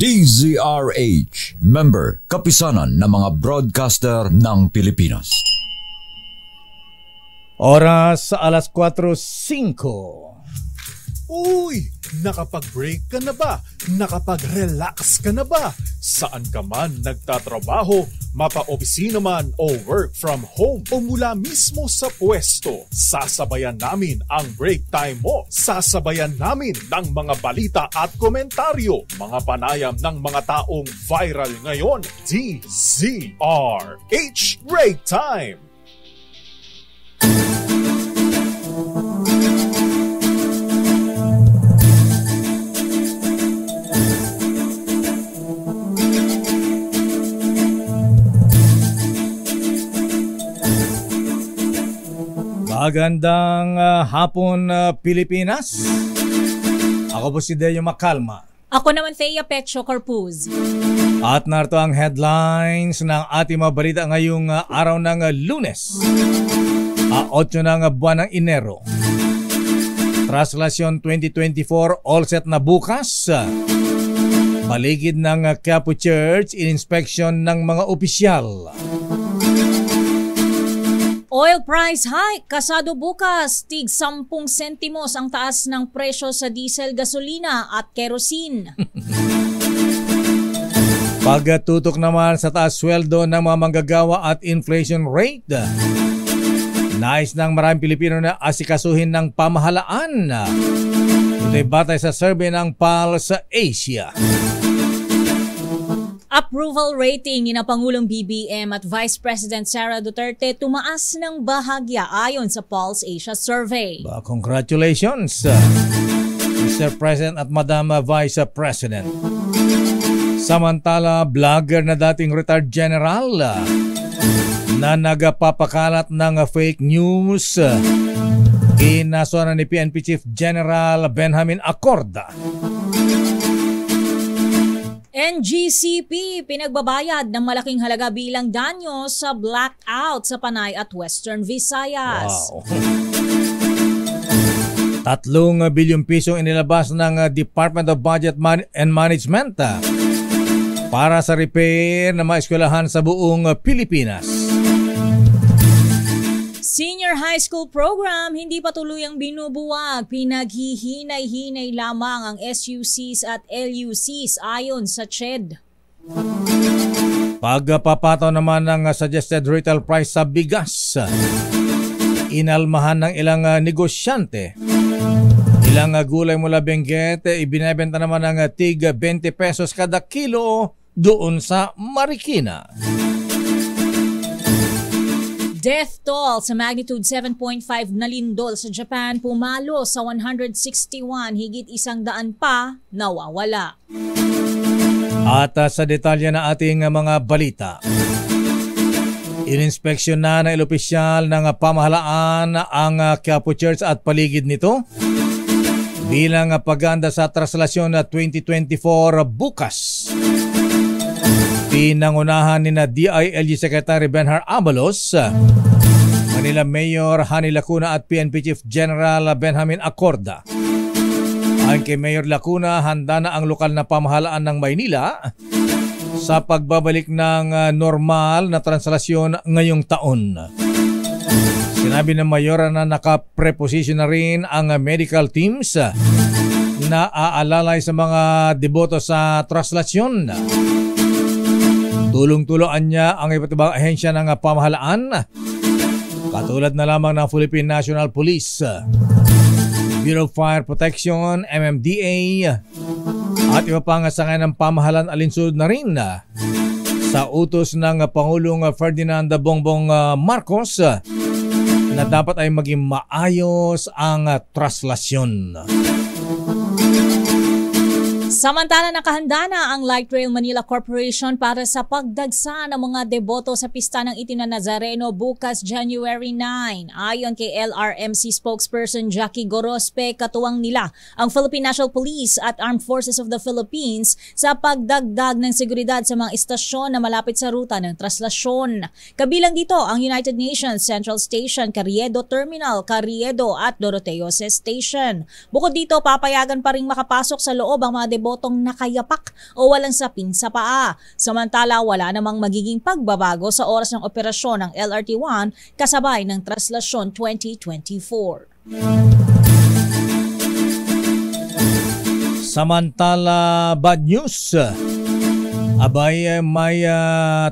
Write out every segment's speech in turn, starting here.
DZRH, member, kapisanan ng mga broadcaster ng Pilipinas. Oras sa alas 4:05. Uy! Nakapag-break ka na ba? Nakapag-relax ka na ba? Saan ka man nagtatrabaho, mapa-opisina man o work from home o mula mismo sa pwesto, sasabayan namin ang break time mo. Sasabayan namin ng mga balita at komentaryo, mga panayam ng mga taong viral ngayon. DZRH Break Time! Magandang hapon, Pilipinas. Ako po si Deo Macalma. Ako naman Thea Pecho Corpuz. At narito ang headlines ng ating mga balita ngayong araw ng Lunes, 8 ng buwan ng Enero. Traslasyon 2024 all set na bukas. Paligid ng Quiapo Church, in-inspection ng mga opisyal. Oil price hike, kasado bukas, tig 10 sentimos ang taas ng presyo sa diesel, gasolina at kerosene. Pagtutok naman sa taas sweldo ng mga manggagawa at inflation rate. Nais ng maraming Pilipino na asikasuhin ng pamahalaan. Ito'y batay sa survey ng Pulse Asia. Approval rating ni na Pangulong BBM at Vice President Sara Duterte tumaas ng bahagya ayon sa Pulse Asia survey. Congratulations, Mr. President at Madam Vice President. Samantala, vlogger na dating retired general na nagpapakalat ng fake news, kinasuhan ni PNP Chief General Benjamin Acorda. NGCP pinagbabayad ng malaking halaga bilang danyo sa blackout sa Panay at Western Visayas. Wow. 3 bilyong piso inilabas ng Department of Budget and Management para sa repair ng mga eskwelahan sa buong Pilipinas. Senior high school program hindi pa tuluyang binubuwag. Pinaghihinay-hinay lamang ang SUCs at LUCs ayon sa CHED. Pagpapataw naman ng suggested retail price sa bigas, inalmahan ng ilang negosyante. Ilang gulay mula Benguet, ibinebenta naman ng tig 20 pesos kada kilo doon sa Marikina. Death toll sa magnitude 7.5 na lindol sa Japan pumalo sa 161, higit 100 pa nawawala. At sa detalye na ating mga balita, ininspeksyon na ng ilopisyal ng pamahalaan ang Quiapo Church at paligid nito bilang paganda sa traslasyon na 2024 bukas. Pinangunahan ni na DILG Secretary Benhar Abalos, Manila Mayor Hani Lacuna at PNP Chief General Benjamin Acorda. Ayon kay Mayor Lacuna, handa na ang lokal na pamahalaan ng Maynila sa pagbabalik ng normal na translasyon ngayong taon. Sinabi ng Mayor na nakapreposisyon na rin ang medical teams na aalalay sa mga deboto sa translasyon. Tulong-tuloan niya ang iba't ibang ahensya ng pamahalaan, katulad na lamang ng Philippine National Police, Bureau of Fire Protection, MMDA, at iba pang sangay ng pamahalaan alinsunod na rin sa utos ng Pangulong Ferdinand Bongbong Marcos na dapat ay maging maayos ang traslasyon. Samantala, nakahanda na ang Light Rail Manila Corporation para sa pagdagsa ng mga deboto sa pista ng Itim na Nazareno bukas January 9. Ayon kay LRMC spokesperson Jackie Gorospe, katuwang nila ang Philippine National Police at Armed Forces of the Philippines sa pagdagdag ng seguridad sa mga istasyon na malapit sa ruta ng traslasyon. Kabilang dito ang United Nations Central Station, Carriedo Terminal, Carriedo at Doroteo Station. Bukod dito, papayagan pa rin makapasok sa loob ang mga deboto debotong nakayapak o walang sapin sa paa. Samantala, wala namang magiging pagbabago sa oras ng operasyon ng LRT-1 kasabay ng Traslasyon 2024. Samantala, bad news. Abay, may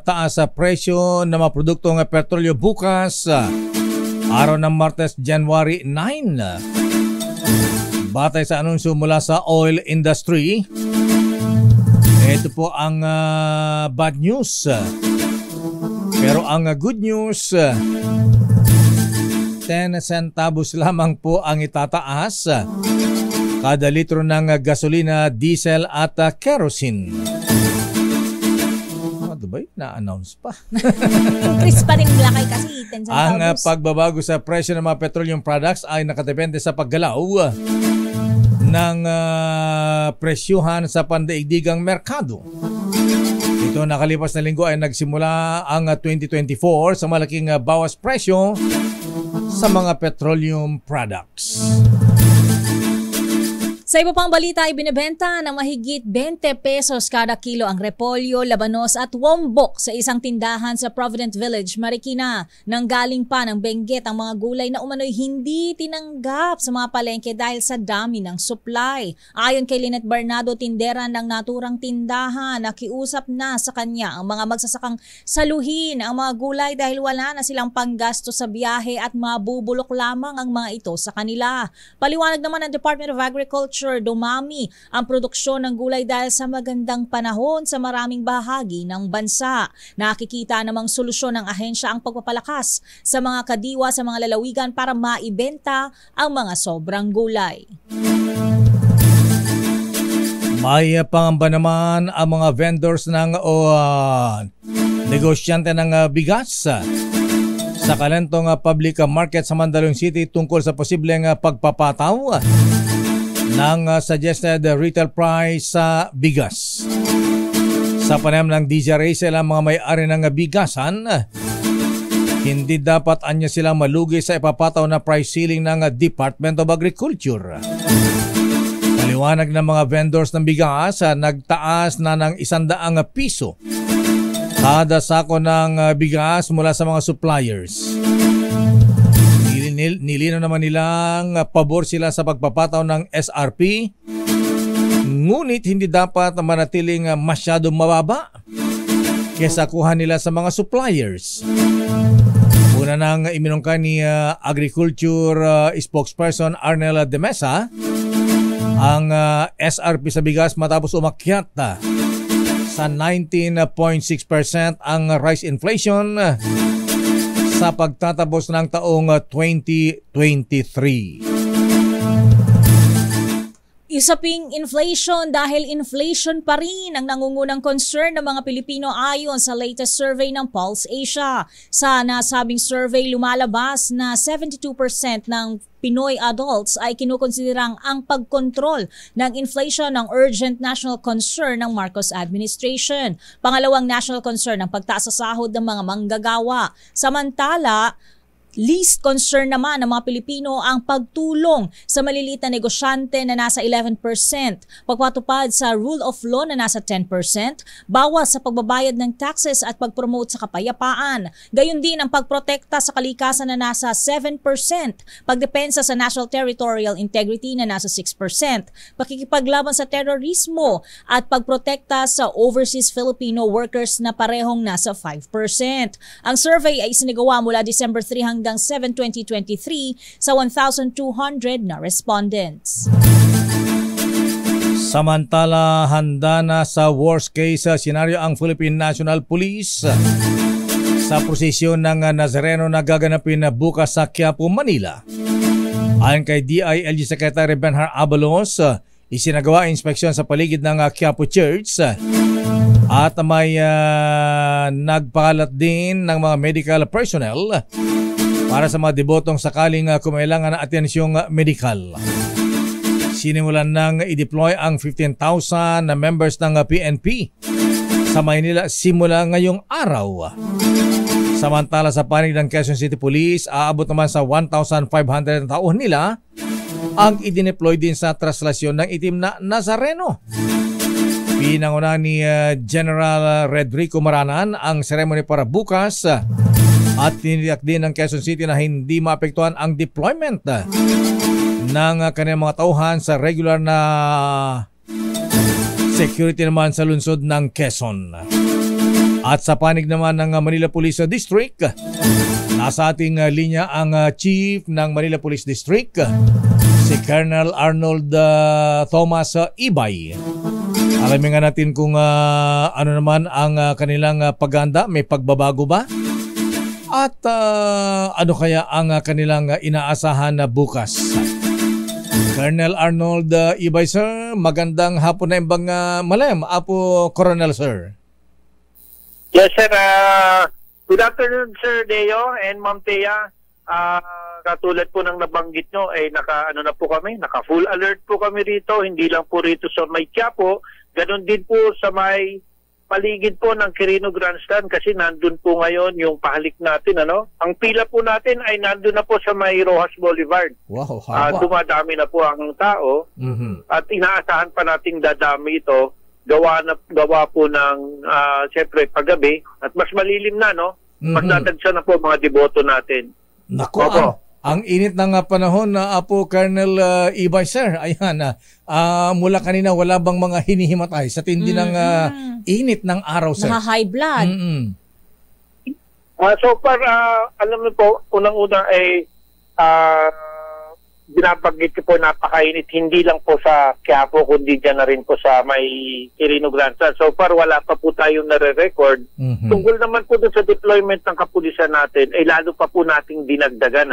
taas sa presyo ng mga produktong petrolyo bukas, araw ng Martes, January 9. Batay sa anunsyo mula sa oil industry, ito po ang bad news. Pero ang good news, 10 centavos lamang po ang itataas kada litro ng gasolina, diesel at kerosene. Ano ba yun? Na-announce pa. Increase pa rin lakay kasi 10 centavos. Ang pagbabago sa presyo ng mga petroleum products ay nakadepende sa paggalaw ng presyuhan sa pandaigdigang merkado. Ito nakalipas na linggo ay nagsimula ang 2024 sa malaking bawas presyo sa mga petroleum products. Sa iba pang balita ay binibenta ng mahigit 20 pesos kada kilo ang repolyo, labanos at wombok sa isang tindahan sa Provident Village, Marikina. Nanggaling pa ng Benguet ang mga gulay na umano'y hindi tinanggap sa mga palengke dahil sa dami ng supply. Ayon kay Lynette Bernardo, tindera ng naturang tindahan, nakiusap na sa kanya ang mga magsasakang saluhin ang mga gulay dahil wala na silang panggasto sa biyahe at mabubulok lamang ang mga ito sa kanila. Paliwanag naman ng Department of Agriculture, dumami ang produksyon ng gulay dahil sa magandang panahon sa maraming bahagi ng bansa. Nakikita namang solusyon ng ahensya ang pagpapalakas sa mga kadiwa sa mga lalawigan para maibenta ang mga sobrang gulay. May pangamba naman ang mga vendors ng negosyante ng bigas sa kalentong public market sa Mandaluyong City tungkol sa posibleng pagpapataw ng suggested retail price sa bigas. Sa panayam ng DJ Racel, ang mga may-ari ng bigasan, hindi dapat anya sila malugi sa ipapataw na price ceiling ng Department of Agriculture. Paliwanag ng mga vendors ng bigas, nagtaas na ng 100 piso kada sako ng bigas mula sa mga suppliers. Nilinaw naman nilang pabor sila sa pagpapataw ng SRP, ngunit hindi dapat manatiling masyadong mababa kesa kuha nila sa mga suppliers. Una nang iminungkay ni Agriculture spokesperson Arnel De Mesa ang SRP sa bigas matapos umakyat sa 19.6% ang rice inflation sa pagtatapos ng taong 2023. Usaping inflation dahil inflation pa rin ang nangungunang concern ng mga Pilipino ayon sa latest survey ng Pulse Asia. Sa nasabing survey, lumalabas na 72% ng Pinoy adults ay kinukonsiderang ang pagkontrol ng inflation ng urgent national concern ng Marcos administration. Pangalawang national concern ang pagtaas sa sahod ng mga manggagawa. Samantala, least concern naman ng mga Pilipino ang pagtulong sa maliliit na negosyante na nasa 11%, pagpatupad sa rule of law na nasa 10%, bawas sa pagbabayad ng taxes at pagpromote sa kapayapaan. Gayon din ang pagprotekta sa kalikasan na nasa 7%, pagdepensa sa national territorial integrity na nasa 6%, pakikipaglaban sa terorismo at pagprotekta sa overseas Filipino workers na parehong nasa 5%. Ang survey ay isinagawa mula December 3 hanggang 7, 2023 sa 1,200 na respondents. Samantala, handa na sa worst case scenario ang Philippine National Police sa prosesyon ng Nazareno na gaganapin bukas sa Quiapo, Manila. Ayon kay DILG Secretary Benhar Abalos, isinagawa inspeksyon sa paligid ng Quiapo Church at may nagpakalat din ng mga medical personnel para sa mga debotong sakaling kumailangan ng atensyong medikal. Sinimulan nang i-deploy ang 15,000 na members ng PNP sa Maynila simula ngayong araw. Samantala sa panig ng Quezon City Police, aabot naman sa 1,500 taon nila ang i-deploy din sa traslasyon ng itim na Nazareno. Pinanguna ni General Redrico Maranan ang ceremony para bukas at tiniyak din ng Quezon City na hindi maapektuhan ang deployment ng kanilang mga tauhan sa regular na security naman sa lungsod ng Quezon. At sa panig naman ng Manila Police District, nasa ating linya ang Chief ng Manila Police District, si Colonel Arnold Thomas Ibay. Alamin nga natin kung ano naman ang kanilang paghahanda, may pagbabago ba? At ano kaya ang kanilang inaasahan na bukas? Colonel Arnold Ibay, sir, magandang hapon na imbang malem. Apo Coronel, sir. Yes, sir. Good afternoon, Sir Deo and Ma'am Thea. Katulad po ng nabanggit nyo, naka full alert po kami rito, hindi lang po rito sa may Quiapo, ganon din po sa may paligid po ng Quirino Grandstand kasi nandun po ngayon yung pahalik natin. Ang pila po natin ay nandun na po sa may Rojas Boulevard. Wow, haba. Dumadami na po ang tao at inaasahan pa nating dadami ito. Gawa po ng siyempre paggabi at mas malilim na, mas natagsa na po mga deboto natin. Naku, ang init ng panahon na Apo Colonel Ibay, sir. Ayan, mula kanina wala bang mga hinihimatay sa tindi ng init ng araw, sir? Naka-high blood. So far, alam mo po, unang-una ay binabanggit ko po napakainit, hindi lang po sa Quiapo, kundi dyan na rin po sa may Quirino Grandstand. So far, wala pa po tayong nare-record. Tungkol naman po doon sa deployment ng kapulisan natin, ay lalo pa po nating dinagdagan,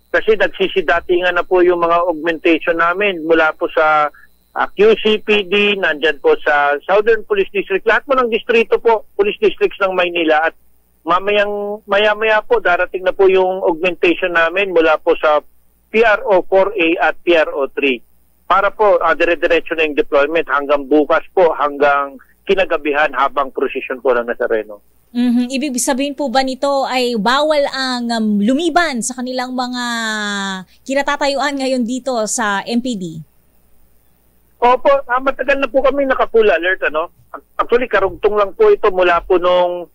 Kasi nagsisidatingan na po yung mga augmentation namin mula po sa QCPD, nandyan po sa Southern Police District, lahat po ng distrito po, Police Districts ng Maynila, at maya-maya po darating na po yung augmentation namin mula po sa PRO 4A at PRO 3. Para po dire-diretso na yung deployment hanggang bukas po, hanggang kinagabihan habang prosesyon po ng Nazareno. Ibig sabihin po ba nito ay bawal ang lumiban sa kanilang mga kinatatayuan ngayon dito sa MPD? Opo, matagal na po kami naka-full alert. Actually, karugtong lang po ito mula po nung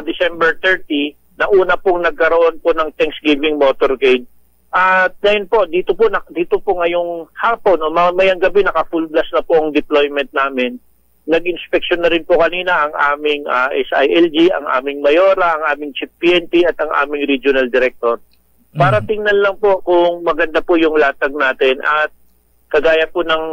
December 30 na una pong nagkaroon po ng Thanksgiving motorcade. At ngayon po, dito po ngayong hapon o mamayang gabi naka-full blast na po ang deployment namin. Nag-inspection na rin po kanina ang aming SILG, ang aming Mayora, ang aming Chief PNP at ang aming Regional Director. Para tingnan lang po kung maganda po yung latag natin at kagaya po ng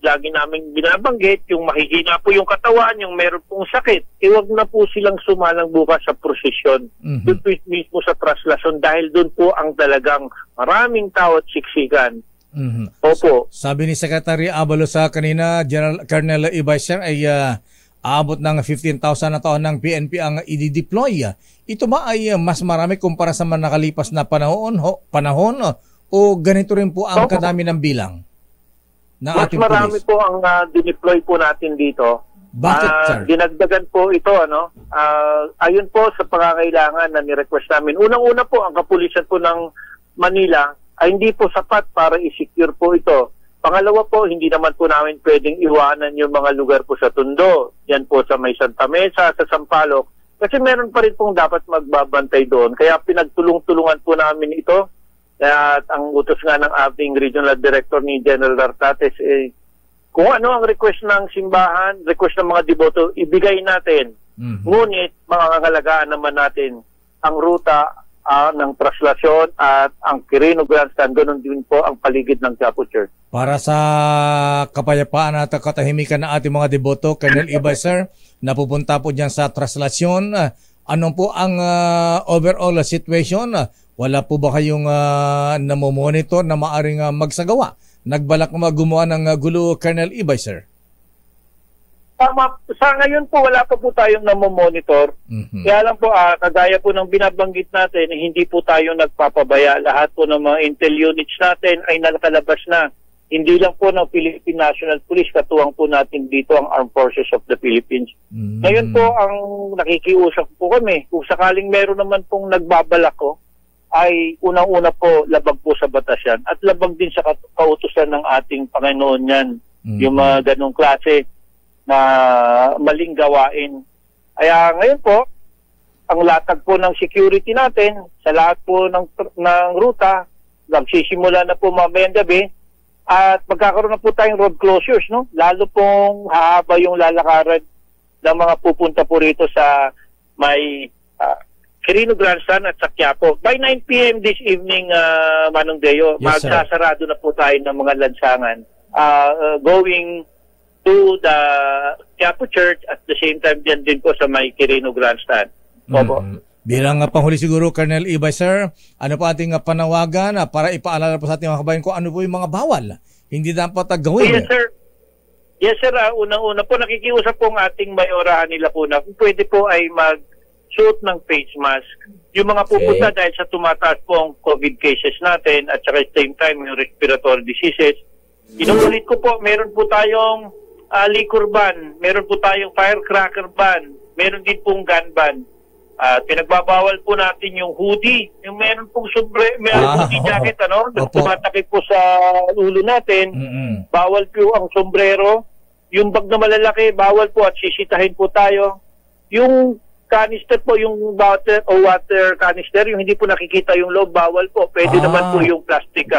lagi naming binabanggit, yung mahihina po yung katawan, yung meron pong sakit, iwag na po silang sumalang bukas sa prosesyon. Doon po mismo sa traslasyon dahil doon po ang talagang maraming tao at siksikan. Opo. Sabi ni Secretary Abalos sa kanina, General Colonel Ibay, sir, ay aabot ng 15,000 na taon ng PNP ang i-deploy. Ito ba ay mas marami kumpara sa mga nakalipas na panahon o ganito rin po ang kadami ng bilang? Mas marami po ang dineploy po natin dito. Bakit, sir? Dinagdagan po ito, ayon po sa pangangailangan na ni-request namin. Unang-una po, ang kapulisan po ng Manila ay hindi po sapat para i-secure po ito. Pangalawa po, hindi naman po namin pwedeng iwanan yung mga lugar po sa Tondo. Yan po sa may Santa Mesa, sa Sampaloc. Kasi meron pa rin pong dapat magbabantay doon. Kaya pinagtulong-tulungan po namin ito. At ang utos nga ng ating Regional Director ni General Artates, kung ano ang request ng simbahan, request ng mga deboto, ibigay natin. Ngunit, makakalagaan naman natin ang ruta ng traslasyon at ang Quirino Grandstand, ganoon din po ang paligid ng Quiapo Church. Para sa kapayapaan at katahimikan ng ating mga deboto, Colonel Ibay, sir, napupunta po dyan sa traslasyon. Ano po ang overall situation? Wala po ba kayong namomonitor na maaring magsagawa? Nagbalak gumawa ng gulo, Colonel Ibay, sir? Sa ngayon po, wala pa po tayong namomonitor. Kaya lang po, kagaya po ng binabanggit natin, hindi po tayo nagpapabaya. Lahat po ng mga intel units natin ay nakalabas na. Hindi lang po ng Philippine National Police, katuwang po natin dito ang Armed Forces of the Philippines. Ngayon po, ang nakikiusap po kami, kung sakaling meron naman pong nagbabalak ay unang-una po labag po sa batas yan. At labag din sa kautusan ng ating Panginoon yan, yung mga ganong klase. na maling gawain. Kaya ngayon po, ang latag po ng security natin sa lahat po ng ruta, nagsisimula na po mamayang gabi at magkakaroon na po tayong road closures, no? Lalo pong hahaba yung lalakaran ng mga pupunta po rito sa may Quirino Grandstand at sa Quiapo. By 9 p.m. this evening, Manong Deo, Yes, sir. magsasarado na po tayo ng mga lansangan going to the Quiapo Church at the same time din po sa may Quirino Grandstand. Opo. Bilang panghuli siguro, Colonel Ibay, sir, ano po ating panawagan para ipaalala po sa ating mga kabayan kung ano po yung mga bawal? Hindi dapat gawin. Yes, sir. Yes, sir. Unang-una po, nakikiusap po ang ating mayorahan nila po na kung pwede po ay mag-suot ng face mask. Yung mga pupunta dahil sa tumataas po ang COVID cases natin at saka at the same time yung respiratory diseases. Inuulit ko po, meron po tayong liquor ban, meron po tayong firecracker ban, meron din pong gun ban. Pinagbabawal po natin yung hoodie, yung meron pong hoodie jacket, tumatakip po sa ulo natin. Bawal po ang sombrero, yung bag na malalaki, bawal po at sisitahin po tayo. Yung canister po, yung water canister, yung hindi po nakikita yung loob, bawal po. Pwede naman po yung plastic,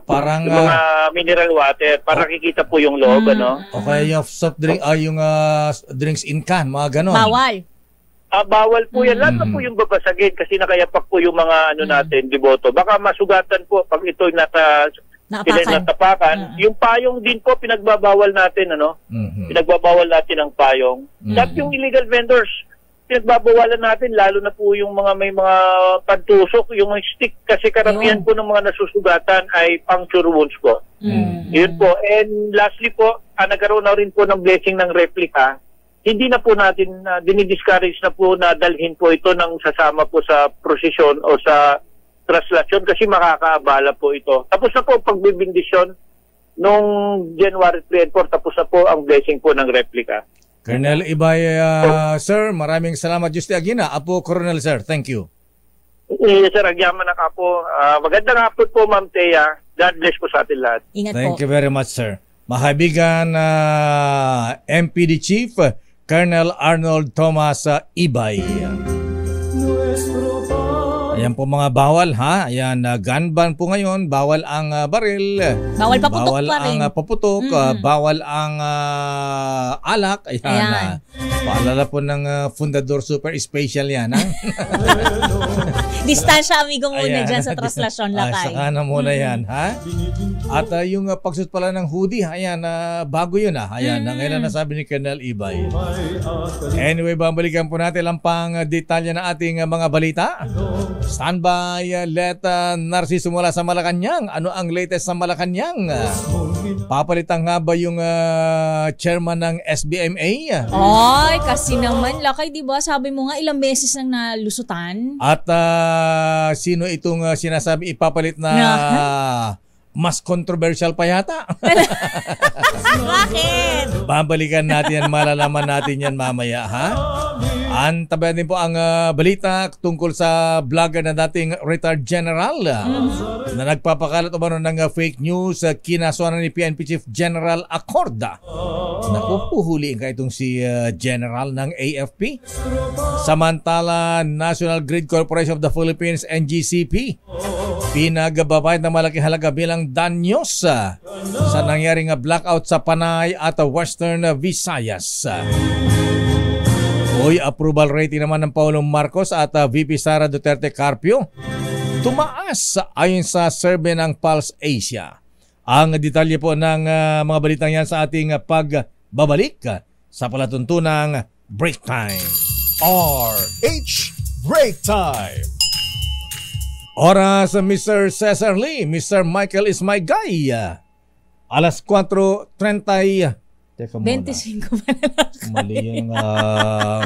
parang, yung mga mineral water, para nakikita po yung loob, O kaya yung soft drink, yung drinks in can, mga ganon. Bawal. Bawal po yan. Lahat na po yung babasagin kasi nakayapak po yung mga natin, deboto. Baka masugatan po pag ito'y natapakan. Yung payong din po, pinagbabawal natin, Pinagbabawal natin ang payong. At yung illegal vendors, pinagbabawalan natin, lalo na po yung mga may mga pantusok, yung stick, kasi karamihan po ng mga nasusugatan ay puncture wounds po. Yun po. And lastly po, nagkaroon na rin po ng blessing ng replica. Hindi na po natin dinidiscourage na po na dalhin po ito ng sasama po sa prosesyon o sa traslasyon kasi makakaabala po ito. Tapos na po ang pagbibindisyon nung January 3 and 4, tapos na po ang blessing po ng replica. Colonel Ibay, sir, maraming salamat. Juste Aguina, Apo Colonel, sir. Thank you. Yes, sir. Agyaman na ka po. Magandang hapon po, Ma'am Thea. God bless po sa atin lahat. Ingat po. Thank you very much, sir. Mahabigan, MPD Chief, Colonel Arnold Thomas Ibay. Ayan po mga bawal, ha? Ayan, gun ban po ngayon. Bawal ang baril. Bawal paputok bawal pa rin. ang paputok. Bawal ang alak. Ayan. Paalala po ng Fundador Super Special yan, ha? Distansya, amigo, muna dyan sa traslasyon lakay. Saka na muna yan, ha? At yung pagsuot pala ng hoodie, ayan, bago yun, ha? Ayan, ngayon na nasabi ni Colonel Ibay. Anyway, babalikan po natin ang pang detalye na ating mga balita. Standby, let Narciso mula sa Malacanang. Ano ang latest sa Malacanang? Papalitan nga ba yung chairman ng SBMA? Ay, kasi naman, lakay, di ba? Sabi mo nga, ilang beses nang nalusutan. At sino itong sinasabi ipapalit na mas controversial pa yata? Bakit? Babalikan natin yan, malalaman natin yan mamaya, ha? Antabayan din po ang balita tungkol sa vlogger na dating retired general na nagpapakalat umano ng fake news, kinasuhan ni PNP Chief General Acorda. Nakupuhuliin ka itong si General ng AFP. Samantala, National Grid Corporation of the Philippines, NGCP, pinagbabayad ng malaking halaga bilang danyos sa nangyaring blackout sa Panay at Western Visayas. Approval rating naman ng Pangulong Marcos at VP Sara Duterte Carpio tumaas ayon sa survey ng Pulse Asia. Ang detalye po ng mga balitang yan sa ating pagbabalik sa palatuntunang Break Time. RH Break Time. Oras, Mr. Cesar Lee. Mr. Michael is my guy. Alas 4:30. Teka muna. 25 pa na lang. Mali yung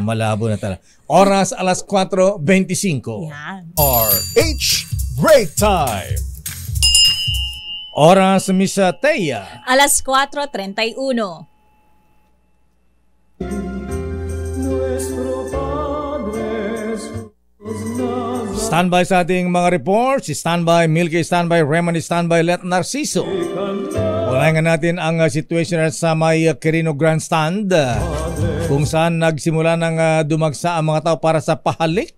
malabo na talaga. Oras, alas 4:25. Yan. RH Break Time. Oras, Miss Thea. Alas 4:31. Standby sa ating mga reports. Standby Milky, standby Remedy, standby Let Narciso. Kung Unahin natin ang situation sa may Quirino Grandstand kung saan nagsimula ng dumagsa ang mga tao para sa pahalik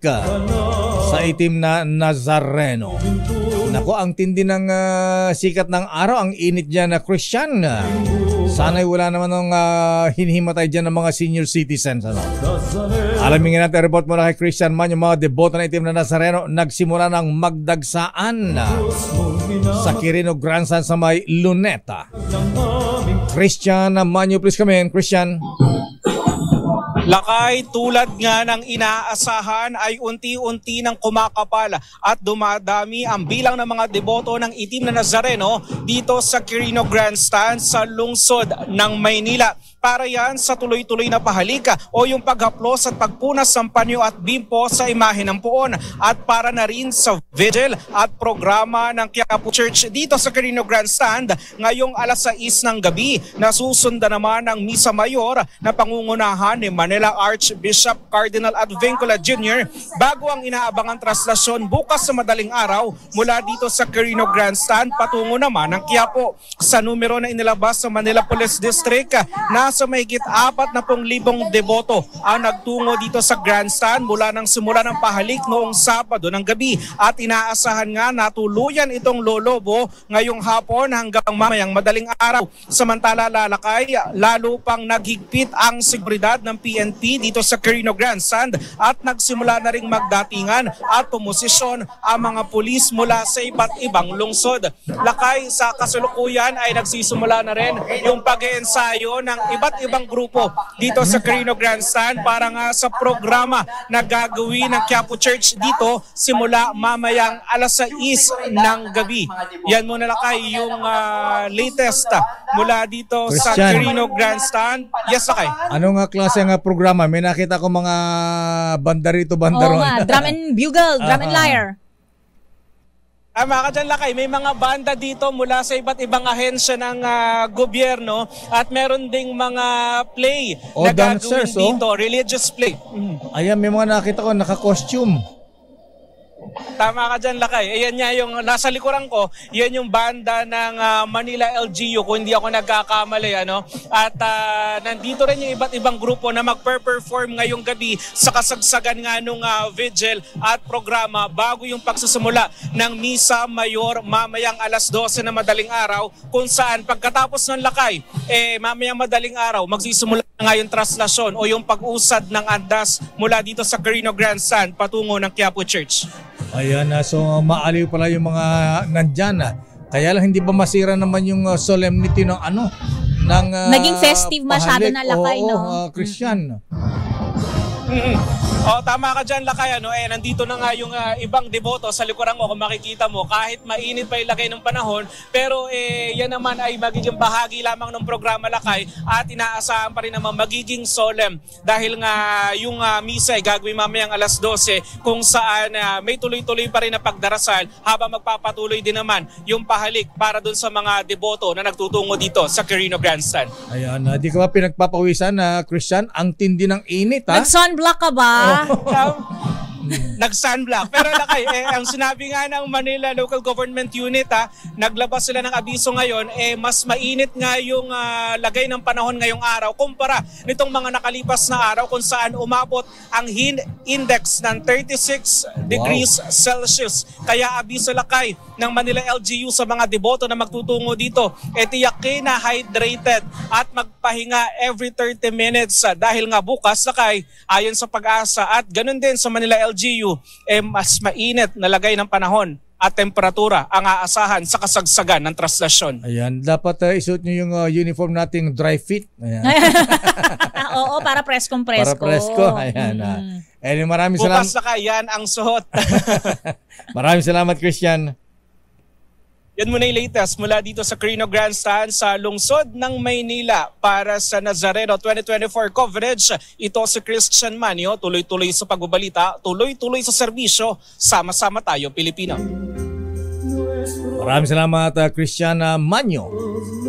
sa itim na Nazareno. Nako, ang tindi ng sikat ng araw, ang init dyan na Christian. Sana'y wala naman ng hinihimatay dyan ng mga senior citizens. Ano? Alamin nga natin, report mula kay Christian Man, yung mga deboto na itim na Nazareno nagsimula ng magdagsaan sa Quirino Grandstand sa may Luneta. Christian Manyo, please come in. Christian. Lakay, tulad nga ng inaasahan ay unti-unti nang kumakapal at dumadami ang bilang ng mga deboto ng itim na Nazareno dito sa Quirino Grandstand sa lungsod ng Maynila. Para yan sa tuloy-tuloy na pahalika o yung paghaplos at pagpunas ng panyo at bimpo sa imahe ng puon, at para na rin sa vigil at programa ng Quiapo Church dito sa Quirino Grandstand ngayong alas 6 ng gabi. Nasusundan naman ang Misa Mayor na pangungunahan ni Manila Archbishop Cardinal Advincula Jr. bago ang inaabangang traslasyon bukas sa madaling araw mula dito sa Quirino Grandstand patungo naman ng Quiapo. Sa numero na inilabas sa Manila Police District, nasa mahigit 40,000 deboto ang nagtungo dito sa Grandstand mula nang simula ng pahalik noong Sabado ng gabi, at inaasahan nga na tuluyan itong lolobo ngayong hapon hanggang mamayang madaling araw. Samantala, lalakay, lalo pang naghigpit ang seguridad ng PNP dito sa Quirino Grandstand at nagsimula na ring magdatingan at pumosisyon ang mga pulis mula sa iba't ibang lungsod. Lakay, sa kasalukuyan ay nagsisimula na rin yung pag-iensayo ng iba't ibang grupo dito sa Quirino Grandstand para nga sa programa na gagawin ng Quiapo Church dito simula mamayang alas 6 ng gabi. Yan muna, Lakay, yung latest mula dito sa Quirino Grandstand. Yes, Lakay. Ano nga klase nga programa? May nakita ko mga banda rito, banda ron. Drum and bugle, drum and lyre. Mga kadyan, Lakay, may mga banda dito mula sa iba't ibang ahensya ng gobyerno at meron ding mga play na gagawin dito, religious play. Ayan, may mga nakita ko naka-costume. Tama ka dyan, Lakay. Ayan nga yung nasa likuran ko, yan yung banda ng Manila LGU, kung hindi ako nagkakamali. Ano? At nandito rin yung iba't ibang grupo na magper-perform ngayong gabi sa kasagsagan nga nung vigil at programa bago yung pagsusimula ng Misa Mayor mamayang alas 12 na madaling araw, kung saan pagkatapos ng, Lakay, mamayang madaling araw magsisimula nga yung traslasyon o yung pag-usad ng andas mula dito sa Quirino Grandstand patungo ng Quiapo Church. Ayan, so maaliw pala yung mga nandyan. Kaya lang hindi ba masira naman yung solemnity ng ng naging festive masyado na, Lakay, no? Christian. Tama ka dyan, Lakay. Nandito na nga yung ibang deboto sa likuran ko. Kung makikita mo, kahit mainit pa ilagay ng panahon, pero yan naman ay magiging bahagi lamang ng programa, Lakay, at inaasahan pa rin naman magiging solemn dahil nga yung misa ay gagawin mamayang alas 12 kung saan may tuloy-tuloy pa rin na pagdarasal habang magpapatuloy din naman yung pahalik para dun sa mga deboto na nagtutungo dito sa Quirino Grandstand. Ayan, di ka ba pinagpapawisan na Christian? Ang tindi ng init, ha? Nag-sunblock ka ba? Nag-sunblock. Pero, Lakay, ang sinabi nga ng Manila Local Government Unit, naglabas sila ng abiso ngayon, mas mainit nga yung lagay ng panahon ngayong araw kumpara nitong mga nakalipas na araw kung saan umabot ang heat index ng 36 degrees Celsius. Kaya abiso, Lakay, ng Manila LGU sa mga deboto na magtutungo dito, tiyakin na hydrated at magpahinga every 30 minutes dahil nga bukas, Lakay, ayon sa Pag-asa at ganun din sa Manila LGU, mas mainit na lagay ng panahon at temperatura ang aasahan sa kasagsagan ng traslasyon. Ayan, dapat isuot nyo yung uniform nating dry fit. Ayan. Oo, para preskong-presko. Para presko, ayan. Maraming salamat. Bukas, Lakay, yan ang suot. Maraming salamat, Christian. Yan muna yung latest mula dito sa Quirino Grandstand sa lungsod ng Maynila. Para sa Nazareno 2024 coverage, ito si Christian Manyo. Tuloy-tuloy sa pagbabalita, tuloy-tuloy sa serbisyo. Sama-sama tayo, Pilipino. Maraming salamat, Christian Manyo,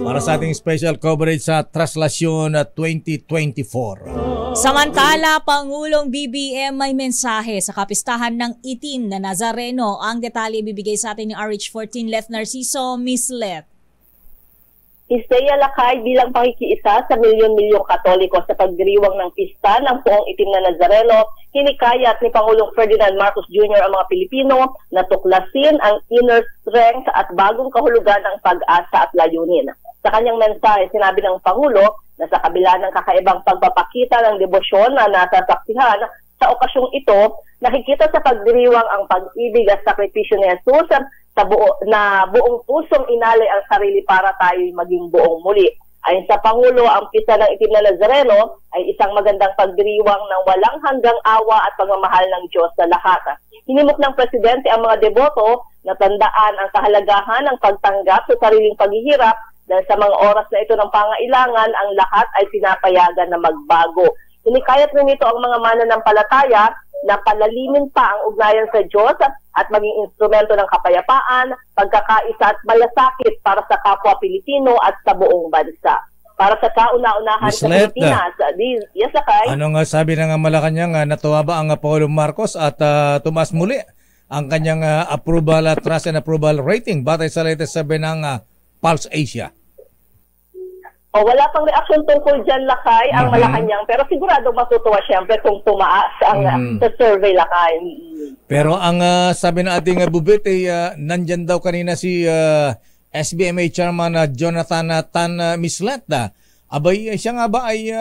para sa ating special coverage sa Traslasyon 2024. Samantala, Pangulong BBM may mensahe sa kapistahan ng itim na Nazareno. Ang detalye bibigay sa atin ni RH14 Leth Narciso, Miss Leth. Isaiah Lakay bilang pakikiisa sa milyon-milyong Katoliko sa pagdiriwang ng pista ng Poong Itim na Nazareno, hinikayat ni Pangulong Ferdinand Marcos Jr. ang mga Pilipino na tuklasin ang inner strength at bagong kahulugan ng pag-asa at layunin. Sa kanyang mensahe, sinabi ng Pangulo na sa kabila ng kakaibang pagpapakita ng debosyon na nasasaksihan sa okasyong ito, nakikita sa pagdiriwang ang pag-ibig at sakripisyo ni Jesus na buong pusong inalay ang sarili para tayo'y maging buong muli. Ayon sa Pangulo, ang pista ng Itim na Nazareno ay isang magandang pagdiriwang ng walang hanggang awa at pagmamahal ng Diyos sa lahat. Hinimok ng Presidente ang mga deboto na tandaan ang kahalagahan ng pagtanggap sa sariling paghihirap dahil sa mga oras na ito ng pangailangan, ang lahat ay pinapayagan na magbago. Hinikayat rin ito ang mga mananampalataya na palalimin pa ang ugnayan sa Diyos at maging instrumento ng kapayapaan, pagkakaisa at malasakit para sa kapwa Pilipino at sa buong bansa. Para sa kauna-unahan sa Pilipinas, yes, Lakay. Ano nga sabi ng Malacanang, natuwa ba ang Pangulong Marcos at tumaas muli ang kanyang approval at trust and approval rating batay sa latest sabi ng Pulse Asia? Wala pang reaksyon tungkol dyan, Lakay, ang Malacanang. Pero sigurado matutuwa siyempre kung tumaas ang sa survey, Lakay. Pero ang sabi ng ating bubit, nandyan daw kanina si SBMA Chairman Jonathan Tan Mislet. Abay, siya nga ba ay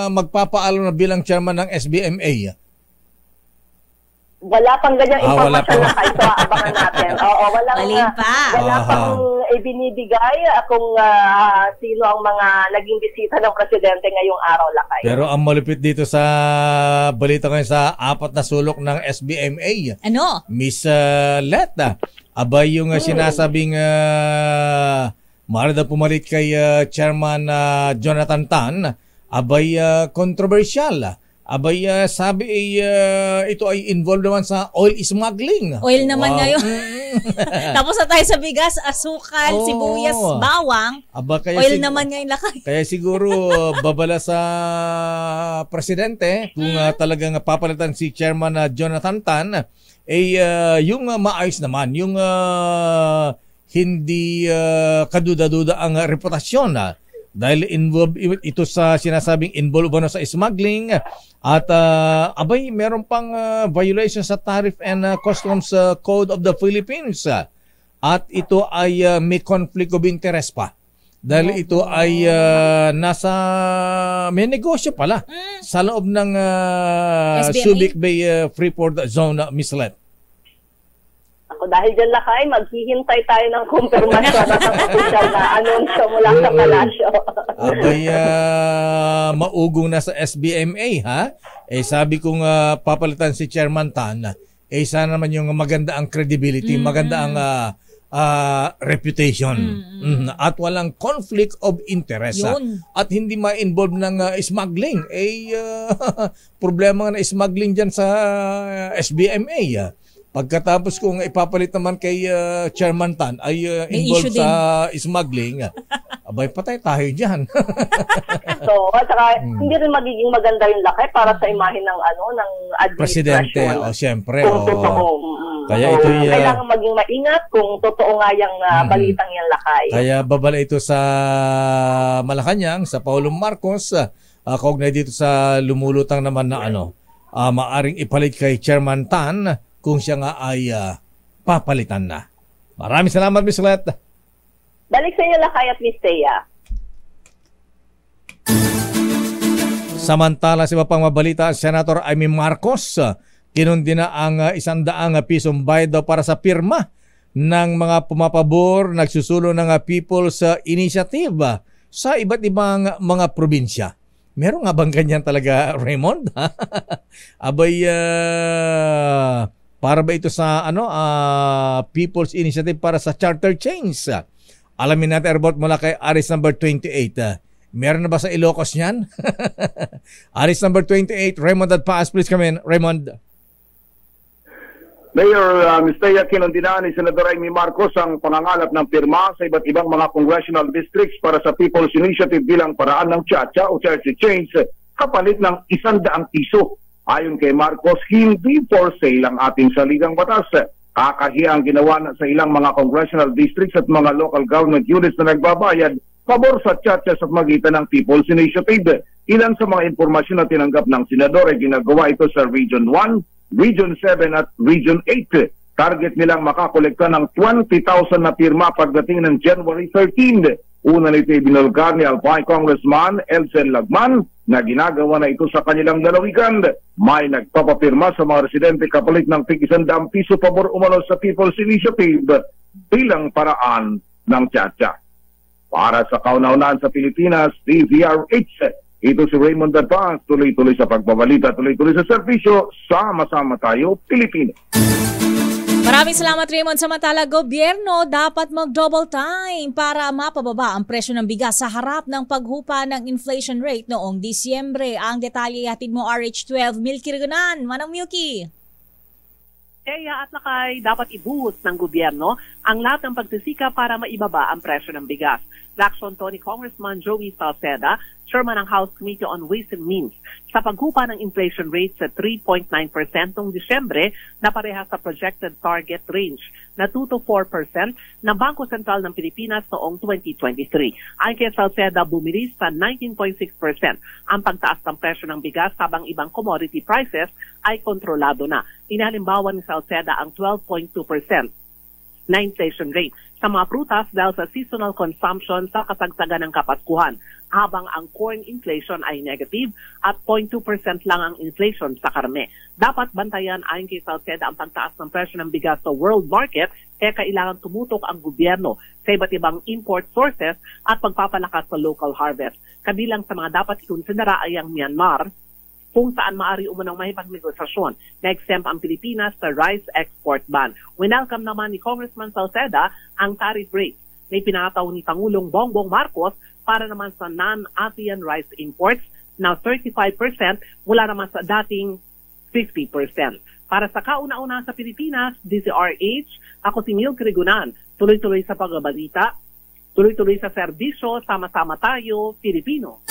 magpapaalo na bilang Chairman ng SBMA? Wala pang ganyang impormasyon, Lakay. So, abangan natin. Oo, wala pang ibinibigay kung sino ang mga naging bisita ng Presidente ngayong araw, Lakay. Pero ang malupit dito sa balita ngayon sa apat na sulok ng SBMA. Ano? Miss Leta, abay yung sinasabing maaari daw pumalit kay Chairman Jonathan Tan, abay kontrobersyal. Abay, sabi ito ay involved naman sa oil smuggling. Oil naman ngayon. Tapos na tayo sa bigas, asukal, sibuyas, bawang. Kaya oil naman ngayon, Lakay. Kaya siguro babala sa Presidente kung talagang papalitan si Chairman Jonathan Tan, yung maayos naman, yung hindi kaduda-duda ang reputasyon dahil involved ito sa sinasabing involved sa smuggling at abay meron pang violation sa Tariff and Customs Code of the Philippines at ito ay may conflict of interest pa dahil ito ay may negosyo pala sa loob ng Subic Bay Freeport Zone, Mislet. Dahil dyan, Lakay, maghihintay tayo ng kumpirmasyon at ang official na anunsyo mula sa palasyo. Abay, maugong na sa SBMA, ha? Sabi kong papalitan si Chairman Tan, sana naman yung maganda ang credibility, maganda ang reputation, at walang conflict of interest. At hindi ma-involve ng smuggling. Problema nga na smuggling dyan sa SBMA, Pagkatapos kung ipapalit naman kay Chairman Tan ay involved sa smuggling, abay patay tayo dyan. So, at saka hindi rin magiging maganda yung Lakay para sa imahe ng ng administrasyon. Presidente, siyempre. Kaya ito kailangan maging maingat kung totoo nga yung balitang yan, Lakay. Kaya babala ito sa Malacanang, sa Pangulong Marcos, kaugnay dito sa lumulutang naman na maaring ipalit kay Chairman Tan kung siya nga ay papalitan na. Maraming salamat, Miss Let. Balik sa inyo, Lakay at Miss Thea. Samantala, sa iba pang mabalita, Senator Amy Marcos, kinundi na ang 100 pisong bayad daw para sa pirma ng mga pumapabor, nagsusulo ng People's Initiative sa iba't ibang mga probinsya. Meron nga bang ganyan talaga, Raymond? Abay, para ba ito sa People's Initiative para sa charter chains? Alamin natin about mula kay Aris number 28. Meron na ba sa Ilocos niyan? Aris number 28, Raymond at Paas, please come in. Raymond. Mayor Mr. Kinundinaan ni Senador Amy Marcos ang pangangalap ng pirma sa iba't ibang mga congressional districts para sa People's Initiative bilang paraan ng chacha o charter chains kapalit ng 100 piso. Ayon kay Marcos, hindi for sale ang ating saligang batas. Kakahiya ang ginawa sa ilang mga congressional districts at mga local government units na nagbabayad pabor sa Chatcha sa magitan ng People's Initiative. Ilan sa mga impormasyon na tinanggap ng senador ay ginagawa ito sa Region 1, Region 7 at Region 8. Target nilang makakolekta ng 20,000 na pirma pagdating ng January 13. Una nito ibinulgar ni Albay Congressman Elsen Lagman na ginagawa na ito sa kanilang lalawigan. May nagpapapirma sa mga residente kapalit ng tig-100 piso pabor umano sa People's Initiative bilang paraan ng Chatcha. Para sa kauna-unahan sa Pilipinas, DZRH, ito si Raymond Advance, tuloy-tuloy sa pagbabalita, tuloy-tuloy sa serbisyo, sama-sama tayo, Pilipino. Maraming salamat, Raymond. Samantala, gobyerno dapat mag-double time para mapababa ang presyo ng bigas sa harap ng paghupa ng inflation rate noong Disyembre. Ang detalye hatid mo RH12, Milky Regunan. Manang Milky. Kaya at lakay, dapat i-boost ng gobyerno ang lahat ng pagsisika para maibaba ang presyo ng bigas. Reaksyon to ni Congressman Joey Salceda, Chairman ng House Committee on Ways and Means, sa paghupa ng inflation rate sa 3.9% noong Disyembre na parehas sa projected target range na 2 to 4% ng Bangko Sentral ng Pilipinas noong 2023. Ayon kay Salceda, bumilis sa 19.6% ang pagtaas ng presyo ng bigas habang ibang commodity prices ay kontrolado na. Inahalimbawa ni Salceda ang 12.2% na inflation rate sa mga prutas dahil sa seasonal consumption sa kasagsagan ng Kapaskuhan, habang ang corn inflation ay negative at 0.2% lang ang inflation sa karne. Dapat bantayan ayon kay Salceda ang pagtaas ng presyo ng bigas sa world market, kaya kailangan tumutok ang gobyerno sa iba't ibang import sources at pagpapalakas sa local harvest. Kabilang sa mga dapat ikonsidera ay ang Myanmar, kung saan maaari umunang mahipagnegosasyon na exempt ang Pilipinas sa rice export ban. Winelcome naman ni Congressman Salceda ang tariff rate na ipinataw ni Pangulong Bongbong Marcos para naman sa non-ASEAN rice imports na 35% mula naman sa dating 50%. Para sa kauna-una sa Pilipinas, DZRH, ako si Milky Regunan. Tuloy-tuloy sa pagbabalita, tuloy-tuloy sa serbisyo, sama-sama tayo, Pilipino.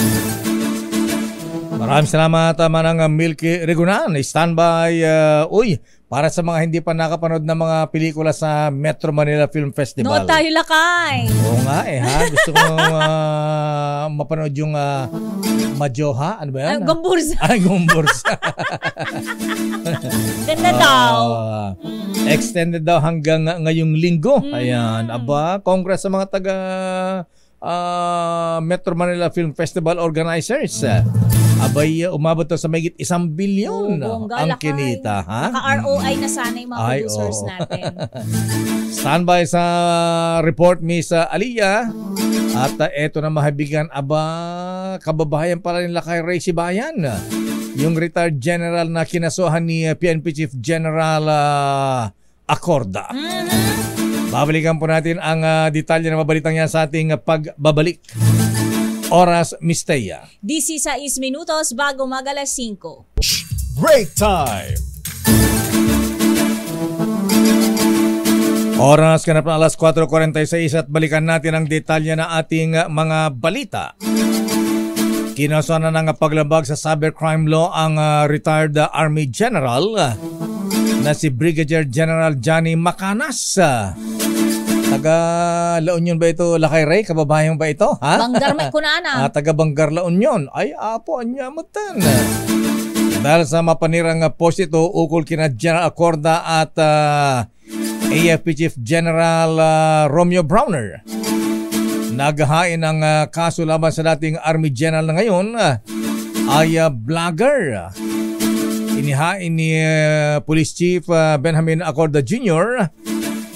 Maraming salamat, Manang Milky Regunan. Standby, para sa mga hindi pa nakapanood ng mga pelikula sa Metro Manila Film Festival. Nood tayo, lakay. Oo nga ha. Gusto ko mapanood yung Majoha. Ano ba yan? Gumbursa. Gumbursa. Ganda daw. Extended daw hanggang ngayong linggo. Ayan. Aba, congrats sa mga taga Metro Manila Film Festival organizers. Abay, umabot to sa mahigit 1 bilyon ang kinita. Naka-ROI na sana yung mga producers natin. Standby sa report, Miss Aliyah. At eto na mahabigan, kababayan pala nila kay Ray Sibayan. Yung retired general na kinasuhan ni PNP Chief General Acorda. Babalikan po natin ang detalye na mabalitang yan sa ating pagbabalik. Oras, Mistea. 16 minutos bago mag-alas 5. Break time! Oras kanap na alas 4:46 at balikan natin ang detalye na ating mga balita. Kinasuhan na ng paglabag sa cybercrime law ang retired Army General na si Brigadier General Johnny Macanas. Taga La Union ba ito, Lakay Ray? Kababayan ba ito? Ha? Banggar may kunana. Taga Banggar La Union. Ay, apo, anyamutan. Dahil sa mapanirang post ito, ukol kina General Acorda at AFP Chief General Romeo Browner. Naghahain ng kaso laban sa dating Army General na ngayon ay vlogger. Inihain ni Police Chief Benjamin Acorda Jr.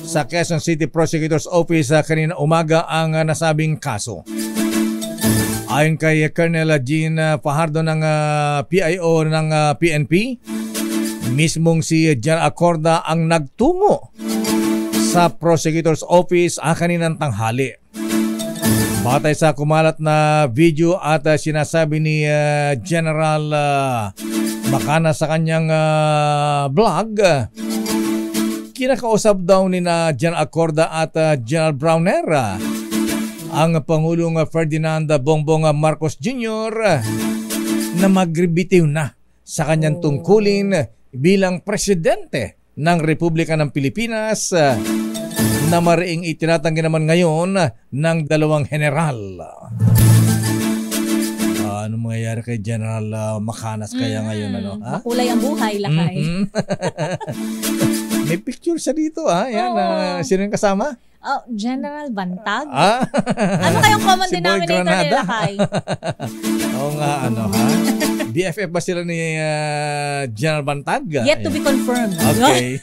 sa Quezon City Prosecutor's Office kanina umaga ang nasabing kaso. Ayon kay Colonel Jean Fajardo ng PIO ng PNP, mismong si General Acorda ang nagtungo sa Prosecutor's Office kaninang tanghali. Batay sa kumalat na video at sinasabi ni General Macanas sa kanyang vlog, kinakausap daw ni na General Acorda at General Browner ang Pangulong Ferdinand Bongbong Marcos Jr. na magbitiw na sa kanyang tungkulin bilang presidente ng Republika ng Pilipinas na mariing itinatanggi naman ngayon ng dalawang general. Ano mangyayari kay General Macanas kaya ngayon? Makulay ang buhay, Lakay. May picture siya dito. Yan, sino yung kasama? General Bantag? Ano kayong common Si Boy denominator Granada. nila, Lakay? Oo nga, BFF ba sila ni General Bantag? Yet to be confirmed. Okay.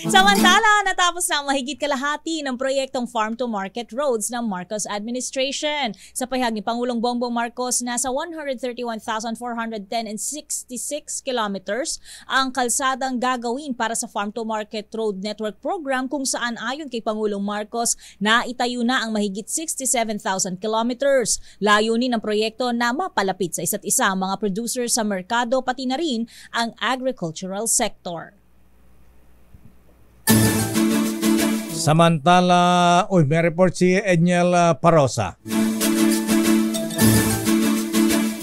Samantala, natapos na ang mahigit kalahati ng proyektong Farm to Market Roads ng Marcos administration. Sa pahayag ni Pangulong Bongbong Marcos, nasa 131,410 and 66 kilometers ang kalsadang gagawin para sa Farm to Market Road Network Program, kung saan ayon kay Pangulong Marcos, naitayo na ang mahigit 67,000 kilometers. Layunin ng proyekto na mapalapit sa isa't isa ang mga producers sa merkado, pati na rin ang agricultural sector. Samantala, may report si Edniel Parosa.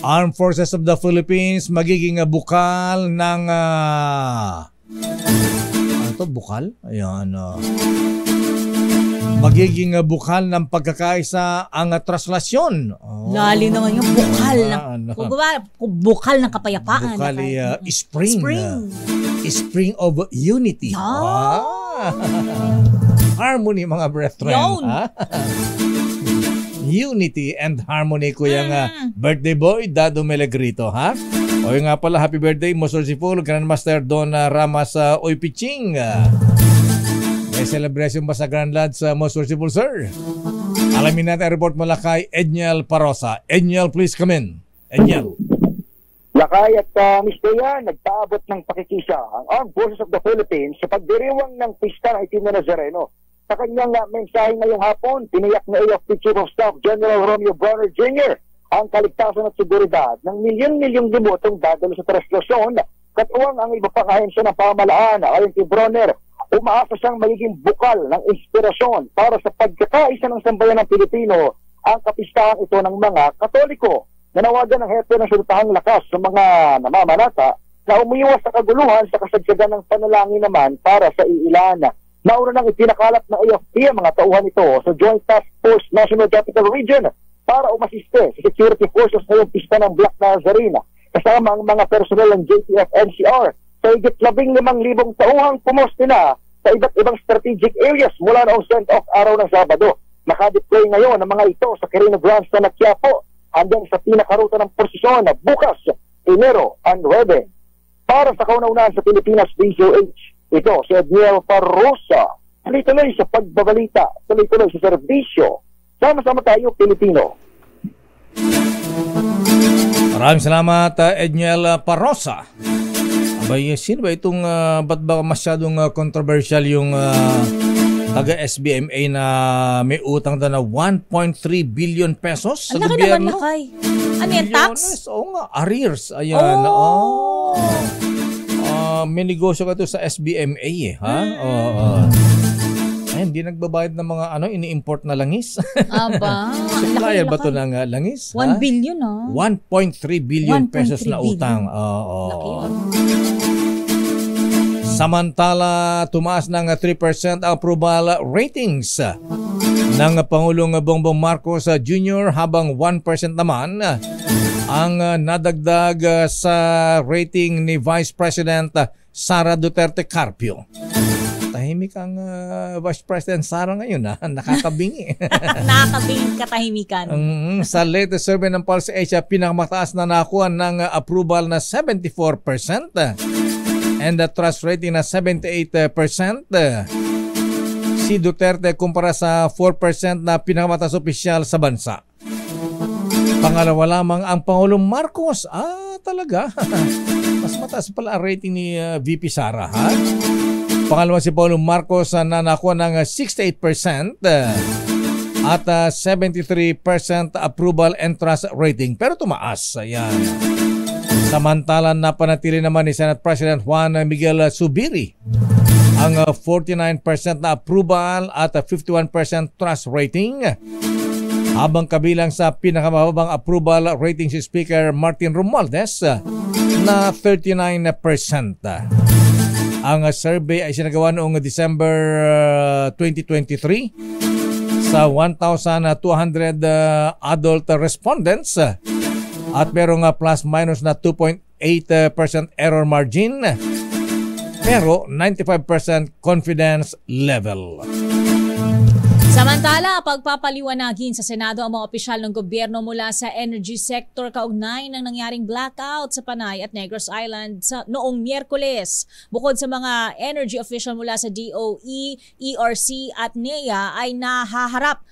Armed Forces of the Philippines magiging bukal ng bukal? Ayan. Magiging bukal ng pagkakaisa ang traslasyon. Lali naman yung bukal bukal ng kapayapaan. Bukal spring of unity. Harmony, mga brethren. Unity and harmony, kuya nga birthday boy Dado Melegrito, O nga pala, happy birthday Mosorciful Grandmaster Don Ramas Oypiching. May celebration ba sa Grand Lads Mosorciful, sir? Alamin natin ang report mula kay Edniel Parosa. Edniel, please come in. Edniel. Lakay at Ms. Dea, nagpaabot ng pakikisa ang Armed Forces of the Philippines sa pagdiriwang ng pista ng Itim na Nazareno. Sa kanyang mensahe ngayong hapon, tiniyak na AFP Chief of Staff General Romeo Bronner Jr. ang kaligtasan at seguridad ng milyon-milyong limotong dadalo sa traslasyon, katuwang ang iba pang ahensya ng pamahalaan. Ayon kay Bronner, umaasa siyang magiging bukal ng inspirasyon para sa pagkakaisa ng sambayan ng Pilipino ang kapistahan ito ng mga Katoliko. Nanawagan ng hepe ng sultahang lakas sa mga namamanata na umiwas sa kaguluhan sa kasagsagan ng panalangin naman para sa iilan. Nauna nang ipinakalat ng AFP ang mga tauhan ito sa Joint Task Force National Capital Region para umasiste sa security forces sa yung pista ng Black Nazarene, kasama ang mga personel ng JTF-NCR sa higit 15,000 tauhang pumoste na sa iba't ibang strategic areas mula noong send-off araw ng Sabado. Nakadeploy ngayon ang mga ito sa Quirino Grandstand at Quiapo hanggang sa pinakaruta ng posisyon na bukas, Enero 9. Para sa kauna-unahan sa Pilipinas DZOH, ito si Edniel Parosa. Tuloy-tuloy sa pagbabalita, tuloy-tuloy sa serbisyo. Sama-sama tayo, Pilipino. Maraming salamat, Edniel Parosa. Abay, sino ba itong, ba't ba masyadong controversial yung taga-SBMA na may utang na 1.3 billion pesos sa gobyerno? Naman, Lakay. Ano yan, tax? Oo nga, arrears. Ayan. May negosyo ka ito sa SBMA Ay, hindi nagbabayad ng mga ini-import na langis. Aba. Supplier ba ito ng langis? 1 billion 1.3 billion pesos na utang. Samantala, tumaas ng 3% ang approval ratings ng Pangulong Bongbong Marcos Jr. habang 1% naman ang nadagdag sa rating ni Vice President Sara Duterte Carpio. Tahimik ang Vice President Sara ngayon, nakakabingi. Nakakabingi katahimikan. Sa latest survey ng Pulse Asia, pinakamataas na nakuha ng approval na 74% and the trust rating na 78%. Si Duterte kumpara sa 4% na pinakamataas opisyal sa bansa. Pangalawa lamang ang Pangulong Marcos. Talaga. Mas mataas pala ang rating ni VP Sara, Pangalawa si Pangulong Marcos na nakuha ng 68% at 73% approval and trust rating. Pero tumaas. Ayan. Samantalang napanatili naman ni Senate President Juan Miguel Zubiri ang 49% na approval at 51% trust rating. Habang kabilang sa pinakamababang approval rating si Speaker Martin Romualdez na 39%. Ang survey ay sinagawa noong December 2023 sa 1,200 adult respondents at merong plus minus na 2.8% error margin pero 95% confidence level. Samantala, pagpapaliwanagin sa Senado ang mga opisyal ng gobyerno mula sa energy sector kaugnay ng nangyaring blackout sa Panay at Negros Island noong Miyerkules. Bukod sa mga energy official mula sa DOE, ERC at NEA ay haharap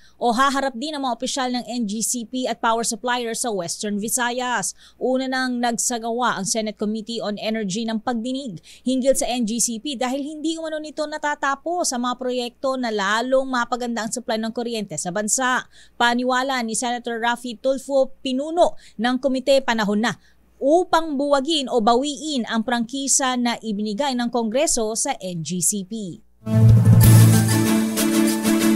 din ang mga opisyal ng NGCP at power suppliers sa Western Visayas. Una nang nagsagawa ang Senate Committee on Energy ng pagdinig hinggil sa NGCP dahil hindi umano nito natatapos sa mga proyekto na lalong mapaganda ang supply ng kuryente sa bansa. Paniwala ni Senator Raffy Tulfo, pinuno ng komite, panahon na upang buwagin o bawiin ang prangkisa na ibinigay ng Kongreso sa NGCP.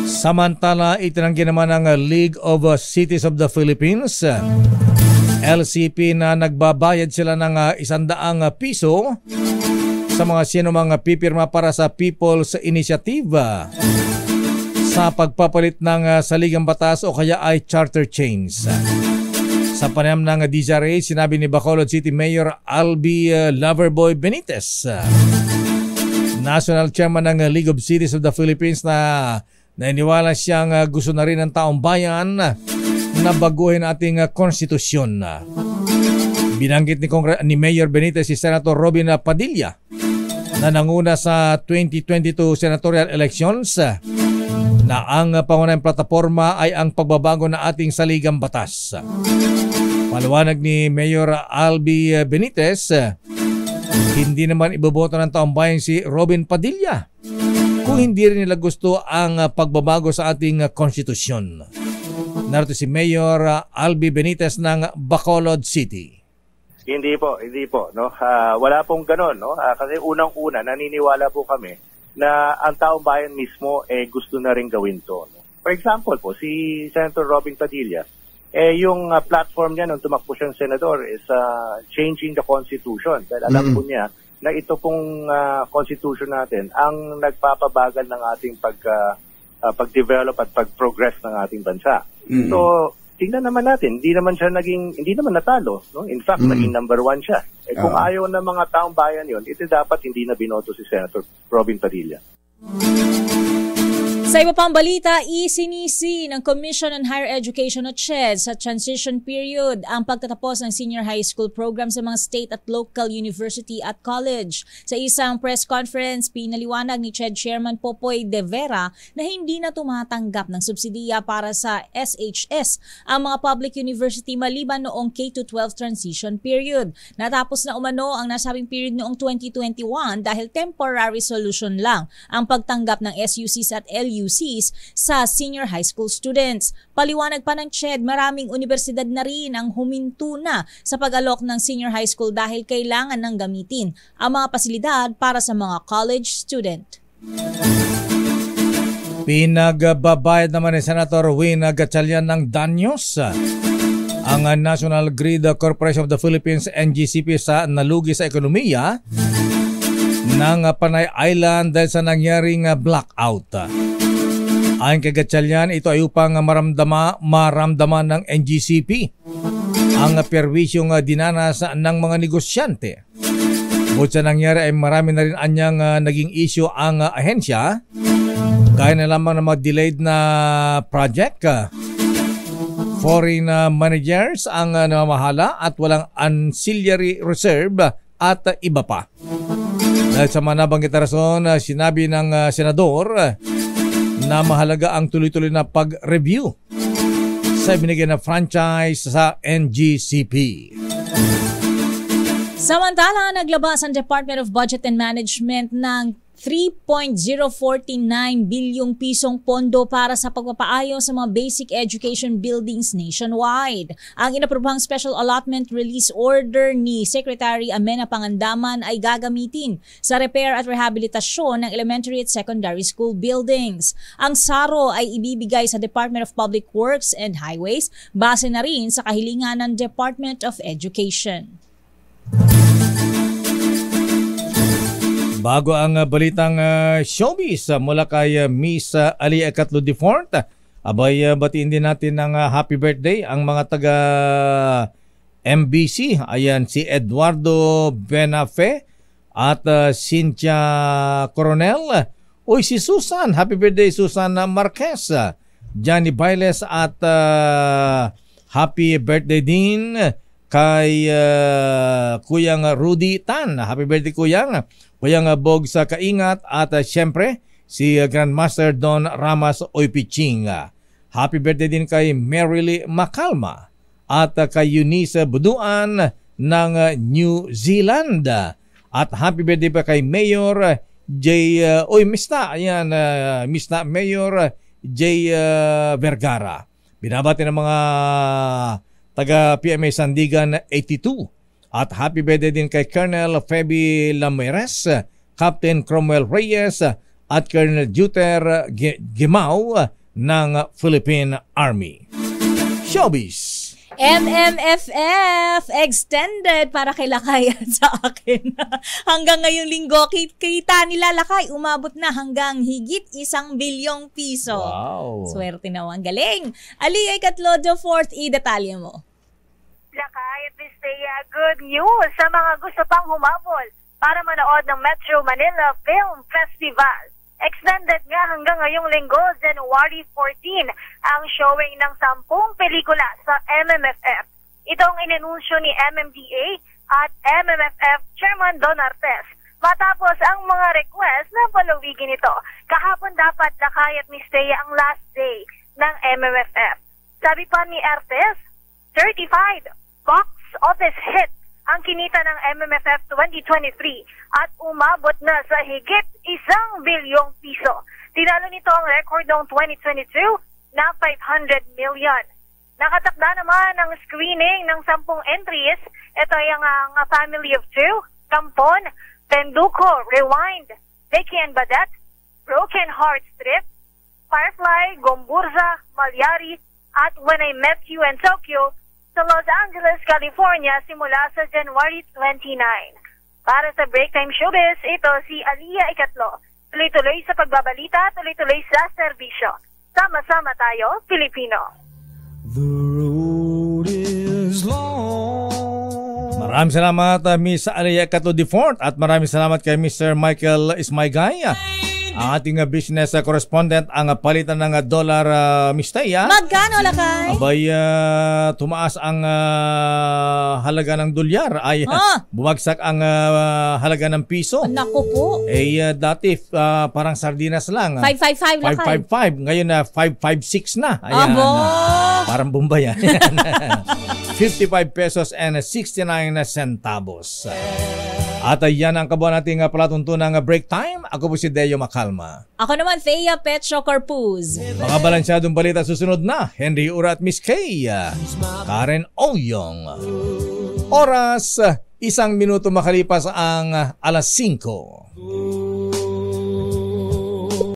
Samantala, itinanggi naman ng League of Cities of the Philippines, LCP, na nagbabayad sila ng 100 piso sa mga sino mga pipirma para sa People's Initiative sa pagpapalit ng saligang batas o kaya ay charter change. Sa panayam ng DZRA, sinabi ni Bacolod City Mayor Albi Loverboy Benitez, National Chairman ng League of Cities of the Philippines, na naniniwala siyang gusto na rin ng taong bayan na baguhin ating konstitusyon. Binanggit ni Mayor Benitez si Senator Robin Padilla na nanguna sa 2022 senatorial elections na ang pangunahing plataporma ay ang pagbabago ng ating saligang batas. Paliwanag ni Mayor Albi Benitez, hindi naman iboboto ng taong bayan si Robin Padilla kung hindi rin nila gusto ang pagbabago sa ating konstitusyon. Narito si Mayor Albi Benitez ng Bacolod City. Hindi po. No? Wala pong ganon. No? Kasi unang-una, naniniwala po kami na ang taong bayan mismo gusto na rin gawin to. No? For example po, si Senator Robin Padilla, yung platform niya nung tumakbo siyang senador is changing the Constitution. Dahil alam po niya na ito pong Constitution natin ang nagpapabagal ng ating pag-develop at pag-progress ng ating bansa. So, tingnan naman natin, hindi naman natalo. No? In fact, naging number 1 siya. Kung ayaw ng mga taong bayan yon, ito dapat hindi na binoto si Senator Robin Padilla. Sa iba pang balita, isinisi ng Commission on Higher Education o CHED sa transition period ang pagtatapos ng senior high school program sa mga state at local university at college. Sa isang press conference, pinaliwanag ni CHED Chairman Popoy De Vera na hindi na tumatanggap ng subsidiya para sa SHS ang mga public university maliban noong K-12 transition period. Natapos na umano ang nasabing period noong 2021 dahil temporary solution lang ang pagtanggap ng SUCs at LUCs sa senior high school students. Paliwanag pa ng CHED, maraming universidad na rin ang huminto na sa pag-alok ng senior high school dahil kailangan nang gamitin ang mga pasilidad para sa mga college student. Pinagbabayad naman ni Senator Win Gatchalian ng danyos ang National Grid Corporation of the Philippines, NGCP, sa nalugi sa ekonomiya ng Panay Island dahil sa nangyaring blackout. Ayon kay Gatchalian, ito ay upang maramdaman ng NGCP ang perwisyong dinanas ng mga negosyante. Bukod sa nangyari ay marami na rin anyang naging issue ang ahensya, gaya na lamang ng mga delayed na project, foreign managers ang namamahala at walang ancillary reserve at iba pa. Dahil sa mga nabanggit na rason, sinabi ng senador na mahalaga ang tuloy-tuloy na pag-review sa binigay na franchise sa NGCP. Samantala, naglabas ang Department of Budget and Management ng 3.049 bilyong pisong pondo para sa pagpapaayos sa mga basic education buildings nationwide. Ang inaprobahang special allotment release order ni Secretary Amena Pangandaman ay gagamitin sa repair at rehabilitasyon ng elementary at secondary school buildings. Ang SARO ay ibibigay sa Department of Public Works and Highways base na rin sa kahilingan ng Department of Education. Bago ang balitang showbiz mula kay Miss Alia Ecatlo de Fort, abay batiin din natin ng happy birthday ang mga taga MBC. Ayan, si Eduardo Benafe at Cynthia Coronel. Uy, si Susan, happy birthday Susan Marquez. Johnny Bailes at happy birthday din kay Kuyang Rudy Tan. Happy birthday Kuyang. Kuyang Bog sa Kaingat at syempre si Grandmaster Don Ramas Oypiching. Happy birthday din kay Merily Macalma at kay Eunice Buduan ng New Zealand. At happy birthday pa kay Mayor Mista Mayor J. Vergara. Binabati ng mga taga PMA Sandigan 82. At happy birthday din kay Colonel Feby Lameres, Captain Cromwell Reyes at Colonel Juter Gimao ng Philippine Army. Showbiz. MMFF extended para kay Lakay at sa akin. Hanggang ngayong linggo, kita nila Lakay, umabot na hanggang higit 1 bilyong piso. Wow. Swerte naman. Galing. Alia Ecatlo de Fort, i-detalye mo. Lakay at Bistea, good news sa mga gusto pang humabol para manood ng Metro Manila Film Festival. Extended nga hanggang ngayong linggo, January 14, ang showing ng 10 pelikula sa MMFF. Itong inanunsyo ni MMDA at MMFF Chairman Don Artes. Matapos ang mga request na palawigin ito, kahapon dapat Lakay at Mistea ang last day ng MMFF. Sabi pa ni Artes, 35 box office hit ang kinita ng MMFF 2023 at umabot na sa higit 1 bilyong piso. Tinalo nito ang record noong 2022 na 500 million. Nakatakda naman ang screening ng 10 entries. Ito ay ang Family of Two, Kampon, Penduko, Rewind, Becky and Badat, Broken Heart Strip, Firefly, Gomburza, Malyari, at When I Met You in Tokyo sa Los Angeles, California simula sa January 29. Para sa Break Time Showbiz, ito si Alia Ecatlo. Tuloy-tuloy sa pagbabalita, tuloy-tuloy sa serbisyo. Sama-sama tayo, Pilipino. The road is long. Maraming salamat Miss Alia Ecatlo de Fort at maraming salamat kay Mr. Michael Ismaygay. Ang ating business correspondent, ang palitan ng dollar, Mistea. Magkano Lakay? Abay, tumaas ang halaga ng dolyar. Ay, bumagsak ang halaga ng piso. Naku po. Dati parang sardinas lang. 555 Lakay. 555. Ngayon na 556 na. Ayan. Parang Bombay yan. 55 pesos and 69 centavos. At yan ang kabuuan nating palatuntunang break time. Ako po si Deo Macalma. Ako naman, Thea Petro Corpuz. Mga balansyadong balita susunod na. Henry Ura at Miss Kay. Karen Oyong. Oras, 1 minuto makalipas ang alas 5.